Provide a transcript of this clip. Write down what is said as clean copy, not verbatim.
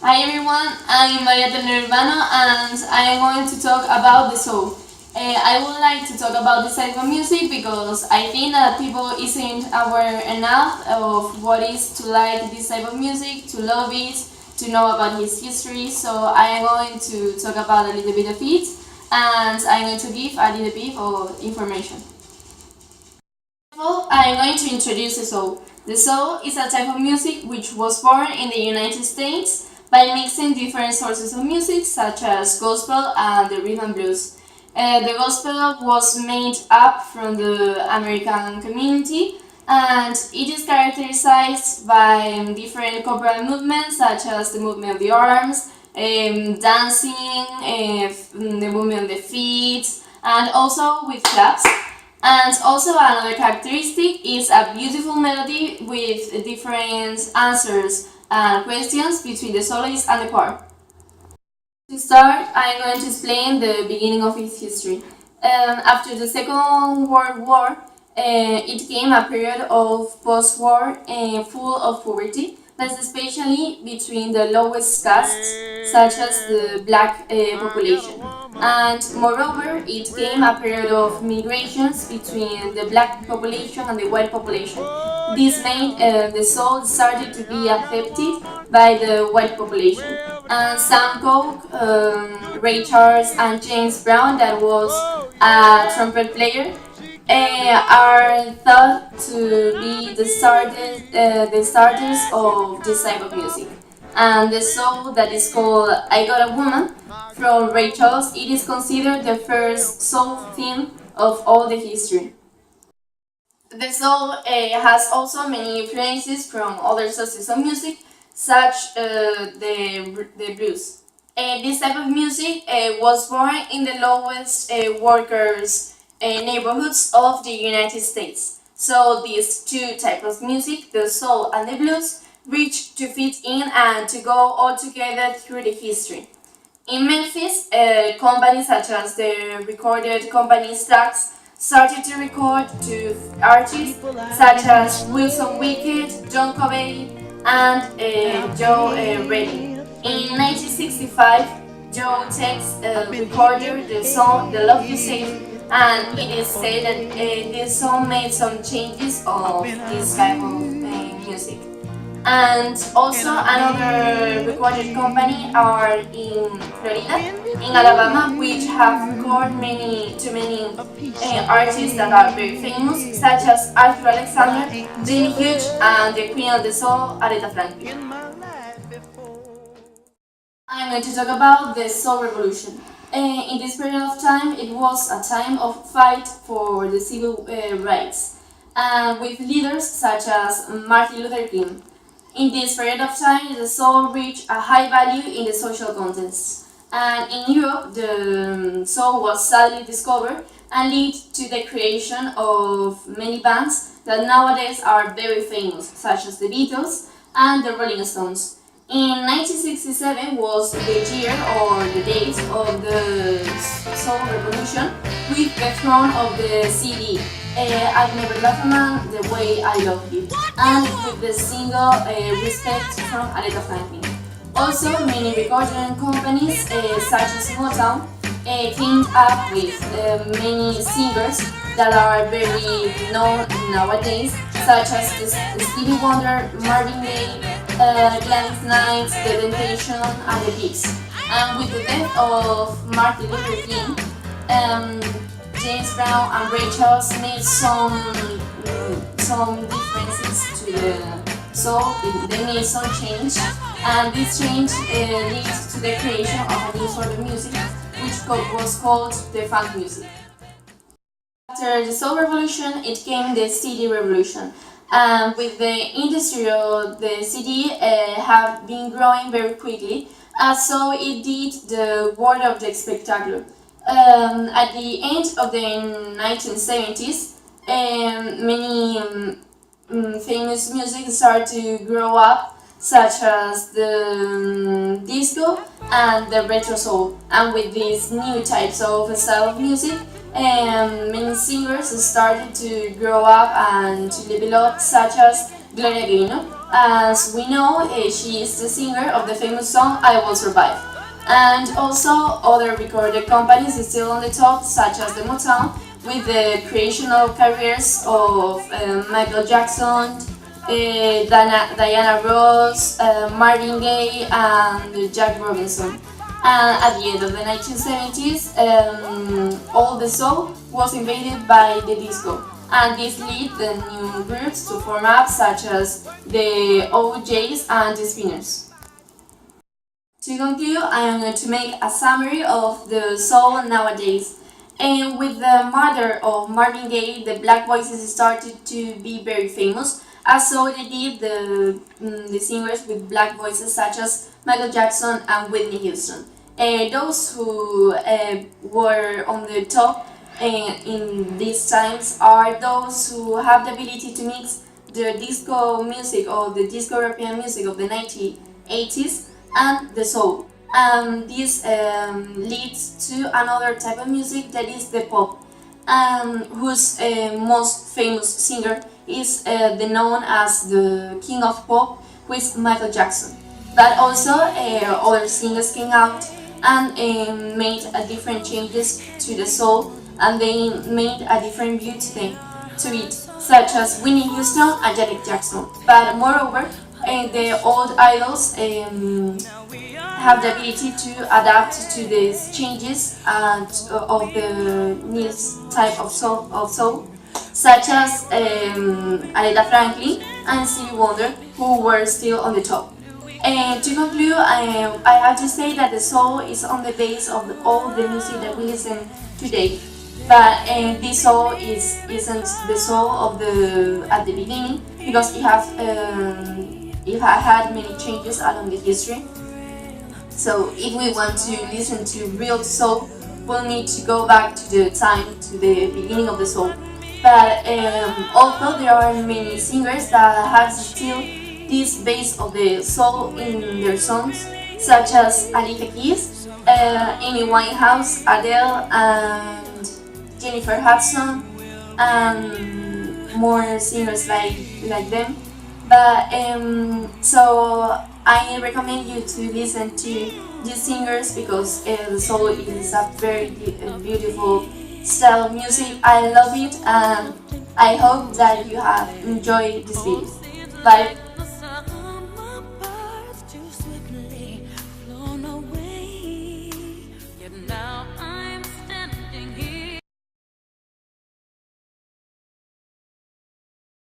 Hi everyone, I'm María Tornero Urbano and I am going to talk about the soul. I would like to talk about this type of music because I think that people isn't aware enough of what is to like this type of music, to love it, to know about its history. So I am going to talk about a little bit of it and I'm going to give a little bit of information. I'm going to introduce the soul. The soul is a type of music which was born in the United States by mixing different sources of music such as gospel and the rhythm and blues. The gospel was made up from the American community and it is characterized by different corporal movements such as the movement of the arms, dancing, the movement of the feet, and also with claps. And also another characteristic is a beautiful melody with different answers and questions between the soloist and the choir. To start, I'm going to explain the beginning of its history. After the Second World War, it came a period of post-war full of poverty, but especially between the lowest castes, such as the black population. And moreover, it came a period of migrations between the black population and the white population. This made the soul started to be accepted by the white population. And Sam Cooke, Ray Charles, and James Brown, that was a trumpet player, are thought to be the starters of this type of music. And the song that is called "I Got a Woman" from Ray Charles, it is considered the first soul theme of all the history. The soul has also many influences from other sources of music, such the blues. This type of music was born in the lowest workers' neighborhoods of the United States. So these two types of music, the soul and the blues, reached to fit in and to go all together through the history. In Memphis, companies such as the recorded company Stax started to record to artists such as Wilson Wicked, John Cobain, and Joe Reddy. In 1965, Joe Tex recorded the song "The Love You Save," and it is said that this song made some changes of this type of music. And also another recorded company are in Florida, in Alabama, which have recorded many artists that are very famous, such as Arthur Alexander, Jenny Hughes, and the Queen of the Soul, Aretha Franklin. I'm going to talk about the Soul Revolution. In this period of time, it was a time of fight for the civil rights, with leaders such as Martin Luther King. In this period of time, the soul reached a high value in the social context. And in Europe, the soul was sadly discovered and led to the creation of many bands that nowadays are very famous, such as the Beatles and the Rolling Stones. In 1967 was the year or the date of the Soul Revolution with the throne of the CD I've Never Loved a Man the Way I Love You, and with the single Respect from Aretha Franklin. Also, many recording companies such as Motown teamed up with many singers that are very known nowadays, such as Stevie Wonder, Marvin Gaye, Gladys Knight, The Temptation, and The Pigs. And with the death of Martin Luther King, James Brown and Ray Charles made some differences to the soul. They made some change, and this change leads to the creation of a new sort of music, which was called the funk music. After the Soul Revolution, it came the CD Revolution. With the industry of the CD have been growing very quickly, so it did the world of the spectacular. At the end of the 1970s, many famous music started to grow up, such as the disco and the retro soul. And with these new types of style of music, many singers started to grow up and to develop, such as Gloria Gaynor. As we know, she is the singer of the famous song I Will Survive. And also other recorded companies is still on the top, such as the Motown, with the creational careers of Michael Jackson, Diana Ross, Marvin Gaye, and Jack Robinson. And at the end of the 1970s, all the soul was invaded by the disco, and this led the new groups to form up, such as the OJs and the Spinners. To conclude, I am going to make a summary of the soul nowadays. And with the murder of Marvin Gaye, the black voices started to be very famous, as so they did the singers with black voices such as Michael Jackson and Whitney Houston. Those who were on the top in these times are those who have the ability to mix the disco music or the disco European music of the 1980s and the soul. This leads to another type of music that is the pop, whose most famous singer is the known as the King of Pop, who is Michael Jackson. But also other singers came out and made different changes to the soul, and they made a different view to it, such as Whitney Houston and Janet Jackson. But moreover, the old idols have the ability to adapt to these changes and of the new type of soul, such as Aretha Franklin and Stevie Wonder, who were still on the top. And to conclude, I have to say that the soul is on the base of all the music that we listen today. But this soul isn't the soul of the at the beginning, because it has had many changes along the history. So if we want to listen to real soul, we'll need to go back to the beginning of the soul. But although there are many singers that have still this base of the soul in their songs, such as Alicia Keys, Amy Winehouse, Adele, and Jennifer Hudson, and more singers like them. But so I recommend you to listen to these singers, because the soul is a very beautiful style of music. I love it, and I hope that you have enjoyed this video. Bye.